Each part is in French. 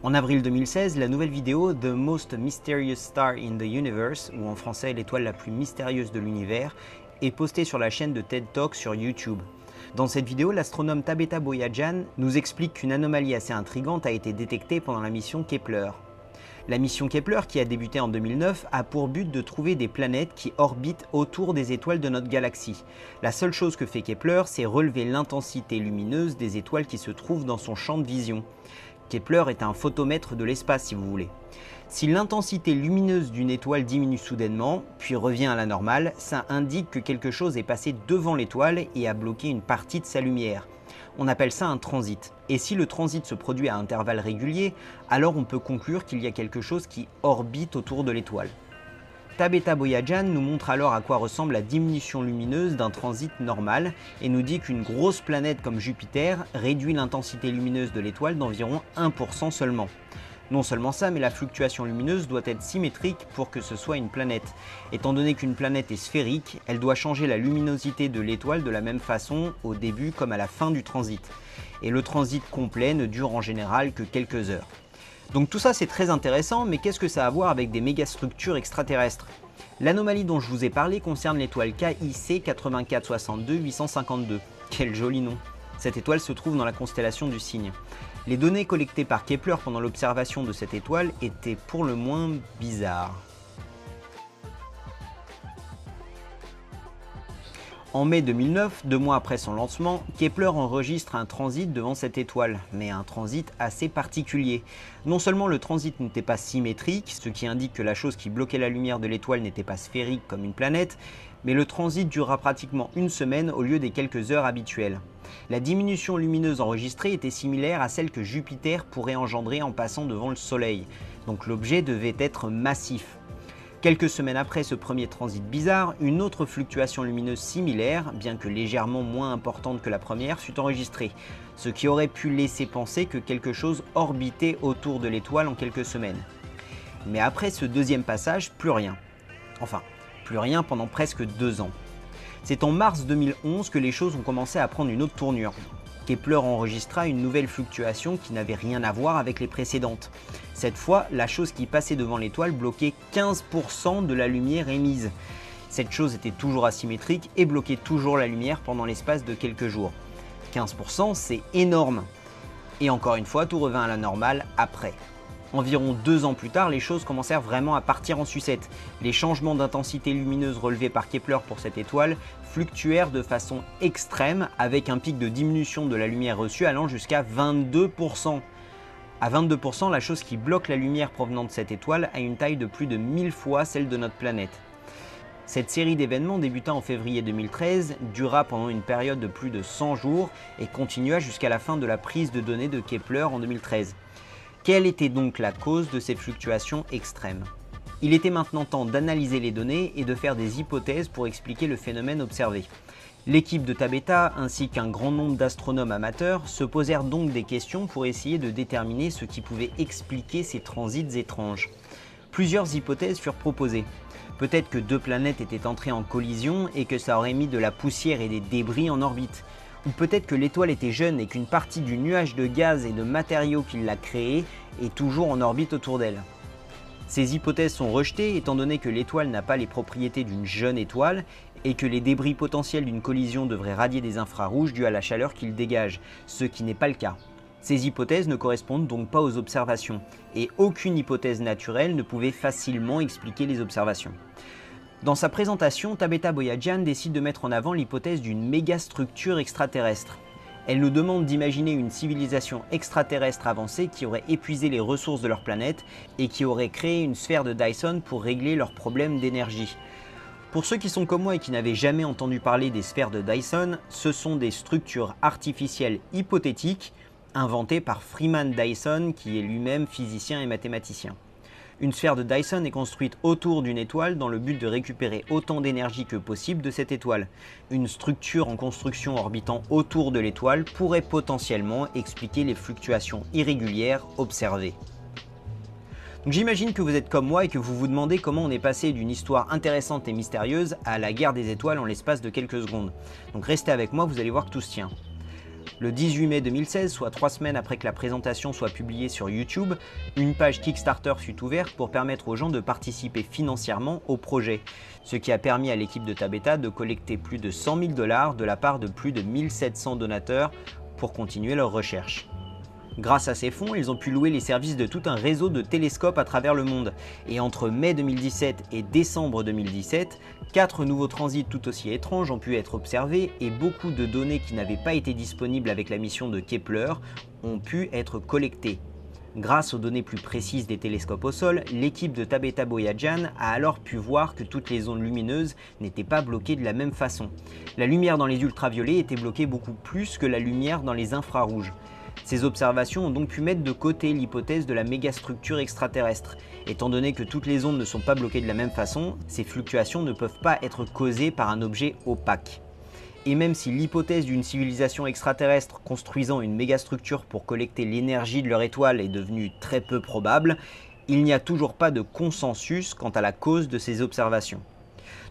En avril 2016, la nouvelle vidéo The Most Mysterious Star in the Universe, ou en français l'étoile la plus mystérieuse de l'univers, est postée sur la chaîne de TED Talk sur YouTube. Dans cette vidéo, l'astronome Tabetha Boyajian nous explique qu'une anomalie assez intrigante a été détectée pendant la mission Kepler. La mission Kepler, qui a débuté en 2009, a pour but de trouver des planètes qui orbitent autour des étoiles de notre galaxie. La seule chose que fait Kepler, c'est relever l'intensité lumineuse des étoiles qui se trouvent dans son champ de vision. Kepler est un photomètre de l'espace si vous voulez. Si l'intensité lumineuse d'une étoile diminue soudainement, puis revient à la normale, ça indique que quelque chose est passé devant l'étoile et a bloqué une partie de sa lumière. On appelle ça un transit. Et si le transit se produit à intervalles réguliers, alors on peut conclure qu'il y a quelque chose qui orbite autour de l'étoile. Tabetha Boyajian nous montre alors à quoi ressemble la diminution lumineuse d'un transit normal et nous dit qu'une grosse planète comme Jupiter réduit l'intensité lumineuse de l'étoile d'environ 1% seulement. Non seulement ça, mais la fluctuation lumineuse doit être symétrique pour que ce soit une planète. Étant donné qu'une planète est sphérique, elle doit changer la luminosité de l'étoile de la même façon au début comme à la fin du transit. Et le transit complet ne dure en général que quelques heures. Donc tout ça c'est très intéressant, mais qu'est-ce que ça a à voir avec des mégastructures extraterrestres? L'anomalie dont je vous ai parlé concerne l'étoile KIC 8462852. Quel joli nom! Cette étoile se trouve dans la constellation du Cygne. Les données collectées par Kepler pendant l'observation de cette étoile étaient pour le moins bizarres. En mai 2009, 2 mois après son lancement, Kepler enregistre un transit devant cette étoile, mais un transit assez particulier. Non seulement le transit n'était pas symétrique, ce qui indique que la chose qui bloquait la lumière de l'étoile n'était pas sphérique comme une planète, mais le transit durera pratiquement une semaine au lieu des quelques heures habituelles. La diminution lumineuse enregistrée était similaire à celle que Jupiter pourrait engendrer en passant devant le Soleil, donc l'objet devait être massif. Quelques semaines après ce premier transit bizarre, une autre fluctuation lumineuse similaire, bien que légèrement moins importante que la première, fut enregistrée, ce qui aurait pu laisser penser que quelque chose orbitait autour de l'étoile en quelques semaines. Mais après ce deuxième passage, plus rien. Enfin, plus rien pendant presque 2 ans. C'est en mars 2011 que les choses ont commencé à prendre une autre tournure. Kepler enregistra une nouvelle fluctuation qui n'avait rien à voir avec les précédentes. Cette fois, la chose qui passait devant l'étoile bloquait 15% de la lumière émise. Cette chose était toujours asymétrique et bloquait toujours la lumière pendant l'espace de quelques jours. 15%, c'est énorme. Et encore une fois, tout revint à la normale après. Environ 2 ans plus tard, les choses commencèrent vraiment à partir en sucette. Les changements d'intensité lumineuse relevés par Kepler pour cette étoile fluctuèrent de façon extrême avec un pic de diminution de la lumière reçue allant jusqu'à 22%. À 22%, la chose qui bloque la lumière provenant de cette étoile a une taille de plus de 1000 fois celle de notre planète. Cette série d'événements débuta en février 2013, dura pendant une période de plus de 100 jours et continua jusqu'à la fin de la prise de données de Kepler en 2013. Quelle était donc la cause de ces fluctuations extrêmes? Il était maintenant temps d'analyser les données et de faire des hypothèses pour expliquer le phénomène observé. L'équipe de Tabetha ainsi qu'un grand nombre d'astronomes amateurs se posèrent donc des questions pour essayer de déterminer ce qui pouvait expliquer ces transits étranges. Plusieurs hypothèses furent proposées. Peut-être que 2 planètes étaient entrées en collision et que ça aurait mis de la poussière et des débris en orbite. Ou peut-être que l'étoile était jeune et qu'une partie du nuage de gaz et de matériaux qui l'a créée est toujours en orbite autour d'elle. Ces hypothèses sont rejetées étant donné que l'étoile n'a pas les propriétés d'une jeune étoile et que les débris potentiels d'une collision devraient radier des infrarouges dus à la chaleur qu'ils dégagent, ce qui n'est pas le cas. Ces hypothèses ne correspondent donc pas aux observations et aucune hypothèse naturelle ne pouvait facilement expliquer les observations. Dans sa présentation, Tabetha Boyajian décide de mettre en avant l'hypothèse d'une mégastructure extraterrestre. Elle nous demande d'imaginer une civilisation extraterrestre avancée qui aurait épuisé les ressources de leur planète et qui aurait créé une sphère de Dyson pour régler leurs problèmes d'énergie. Pour ceux qui sont comme moi et qui n'avaient jamais entendu parler des sphères de Dyson, ce sont des structures artificielles hypothétiques inventées par Freeman Dyson qui est lui-même physicien et mathématicien. Une sphère de Dyson est construite autour d'une étoile dans le but de récupérer autant d'énergie que possible de cette étoile. Une structure en construction orbitant autour de l'étoile pourrait potentiellement expliquer les fluctuations irrégulières observées. Donc j'imagine que vous êtes comme moi et que vous vous demandez comment on est passé d'une histoire intéressante et mystérieuse à la guerre des étoiles en l'espace de quelques secondes. Donc restez avec moi, vous allez voir que tout se tient. Le 18 mai 2016, soit 3 semaines après que la présentation soit publiée sur YouTube, une page Kickstarter fut ouverte pour permettre aux gens de participer financièrement au projet, ce qui a permis à l'équipe de Tabeta de collecter plus de 100 000 $ de la part de plus de 1700 donateurs pour continuer leurs recherches. Grâce à ces fonds, ils ont pu louer les services de tout un réseau de télescopes à travers le monde. Et entre mai 2017 et décembre 2017, 4 nouveaux transits tout aussi étranges ont pu être observés et beaucoup de données qui n'avaient pas été disponibles avec la mission de Kepler ont pu être collectées. Grâce aux données plus précises des télescopes au sol, l'équipe de Tabeta Boyajian a alors pu voir que toutes les ondes lumineuses n'étaient pas bloquées de la même façon. La lumière dans les ultraviolets était bloquée beaucoup plus que la lumière dans les infrarouges. Ces observations ont donc pu mettre de côté l'hypothèse de la mégastructure extraterrestre. Étant donné que toutes les ondes ne sont pas bloquées de la même façon, ces fluctuations ne peuvent pas être causées par un objet opaque. Et même si l'hypothèse d'une civilisation extraterrestre construisant une mégastructure pour collecter l'énergie de leur étoile est devenue très peu probable, il n'y a toujours pas de consensus quant à la cause de ces observations.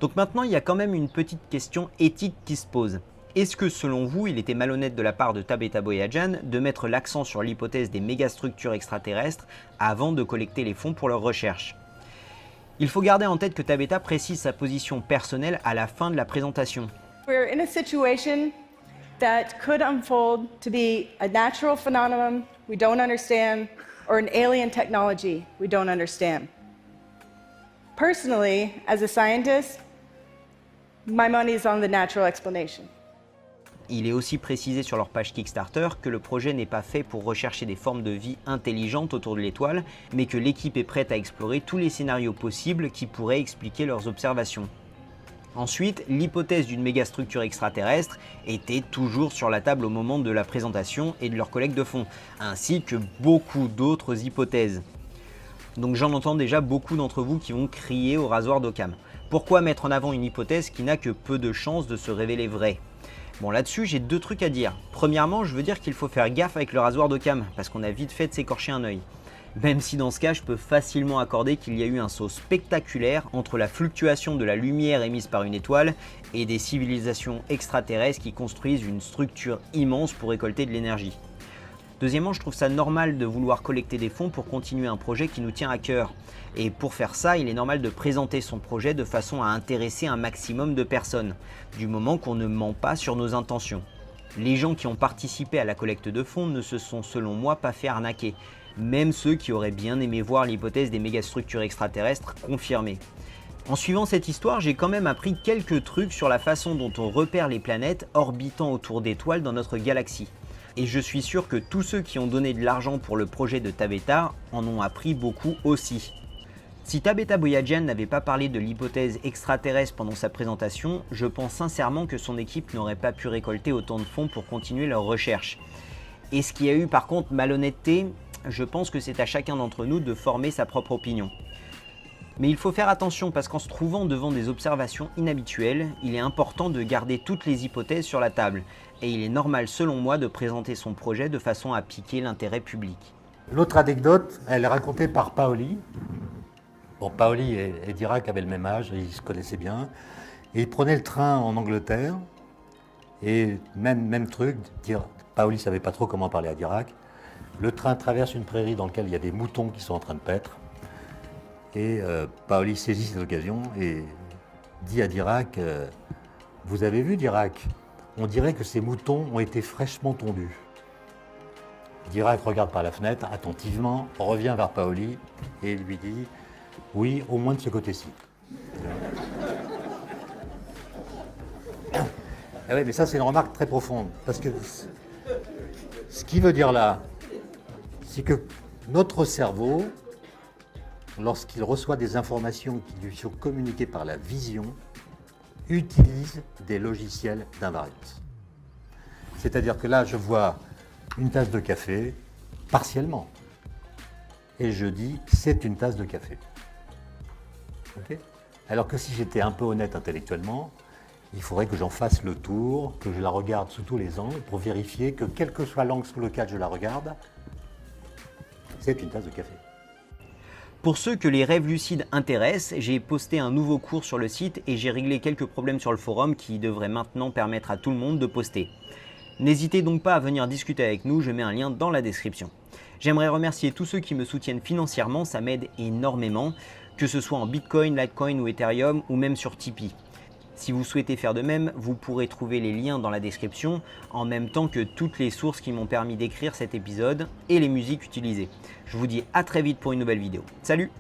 Donc maintenant, il y a quand même une petite question éthique qui se pose. Est-ce que selon vous, il était malhonnête de la part de Tabeta Boyajian de mettre l'accent sur l'hypothèse des mégastructures extraterrestres avant de collecter les fonds pour leurs recherches? Il faut garder en tête que Tabeta précise sa position personnelle à la fin de la présentation. We're in a situation that could unfold to be a natural phenomenon we don't understand or an alien technology we don't understand. Personally, as a scientist, my money's on the natural explanation. Il est aussi précisé sur leur page Kickstarter que le projet n'est pas fait pour rechercher des formes de vie intelligentes autour de l'étoile, mais que l'équipe est prête à explorer tous les scénarios possibles qui pourraient expliquer leurs observations. Ensuite, l'hypothèse d'une mégastructure extraterrestre était toujours sur la table au moment de la présentation et de leur collecte de fonds, ainsi que beaucoup d'autres hypothèses. Donc j'en entends déjà beaucoup d'entre vous qui vont crier au rasoir d'Occam. Pourquoi mettre en avant une hypothèse qui n'a que peu de chances de se révéler vraie ? Bon, là-dessus, j'ai 2 trucs à dire. Premièrement, je veux dire qu'il faut faire gaffe avec le rasoir d'Occam, parce qu'on a vite fait de s'écorcher un œil. Même si dans ce cas, je peux facilement accorder qu'il y a eu un saut spectaculaire entre la fluctuation de la lumière émise par une étoile et des civilisations extraterrestres qui construisent une structure immense pour récolter de l'énergie. Deuxièmement, je trouve ça normal de vouloir collecter des fonds pour continuer un projet qui nous tient à cœur. Et pour faire ça, il est normal de présenter son projet de façon à intéresser un maximum de personnes, du moment qu'on ne ment pas sur nos intentions. Les gens qui ont participé à la collecte de fonds ne se sont selon moi pas fait arnaquer, même ceux qui auraient bien aimé voir l'hypothèse des mégastructures extraterrestres confirmée. En suivant cette histoire, j'ai quand même appris quelques trucs sur la façon dont on repère les planètes orbitant autour d'étoiles dans notre galaxie. Et je suis sûr que tous ceux qui ont donné de l'argent pour le projet de Tabeta en ont appris beaucoup aussi. Si Tabeta Boyajian n'avait pas parlé de l'hypothèse extraterrestre pendant sa présentation, je pense sincèrement que son équipe n'aurait pas pu récolter autant de fonds pour continuer leurs recherches. Et ce qui a eu par contre malhonnêteté, je pense que c'est à chacun d'entre nous de former sa propre opinion. Mais il faut faire attention parce qu'en se trouvant devant des observations inhabituelles, il est important de garder toutes les hypothèses sur la table. Et il est normal selon moi de présenter son projet de façon à piquer l'intérêt public. L'autre anecdote, elle est racontée par Paoli. Bon, Paoli et Dirac avaient le même âge, ils se connaissaient bien. Et ils prenaient le train en Angleterre. Et même truc, Paoli ne savait pas trop comment parler à Dirac. Le train traverse une prairie dans laquelle il y a des moutons qui sont en train de paître. Et Paoli saisit cette occasion et dit à Dirac, vous avez vu Dirac, on dirait que ces moutons ont été fraîchement tondus. Dirac regarde par la fenêtre attentivement, revient vers Paoli et lui dit, oui, au moins de ce côté-ci. Ah ouais, mais ça c'est une remarque très profonde, parce que ce qu'il veut dire là, c'est que notre cerveau, lorsqu'il reçoit des informations qui lui sont communiquées par la vision, utilise des logiciels d'invariance. C'est-à-dire que là, je vois une tasse de café, partiellement, et je dis « c'est une tasse de café ». Okay. Alors que si j'étais un peu honnête intellectuellement, il faudrait que j'en fasse le tour, que je la regarde sous tous les angles pour vérifier que quel que soit l'angle sous lequel je la regarde, c'est une tasse de café. Pour ceux que les rêves lucides intéressent, j'ai posté un nouveau cours sur le site et j'ai réglé quelques problèmes sur le forum qui devraient maintenant permettre à tout le monde de poster. N'hésitez donc pas à venir discuter avec nous, je mets un lien dans la description. J'aimerais remercier tous ceux qui me soutiennent financièrement, ça m'aide énormément, que ce soit en Bitcoin, Litecoin ou Ethereum ou même sur Tipeee. Si vous souhaitez faire de même, vous pourrez trouver les liens dans la description, en même temps que toutes les sources qui m'ont permis d'écrire cet épisode et les musiques utilisées. Je vous dis à très vite pour une nouvelle vidéo. Salut!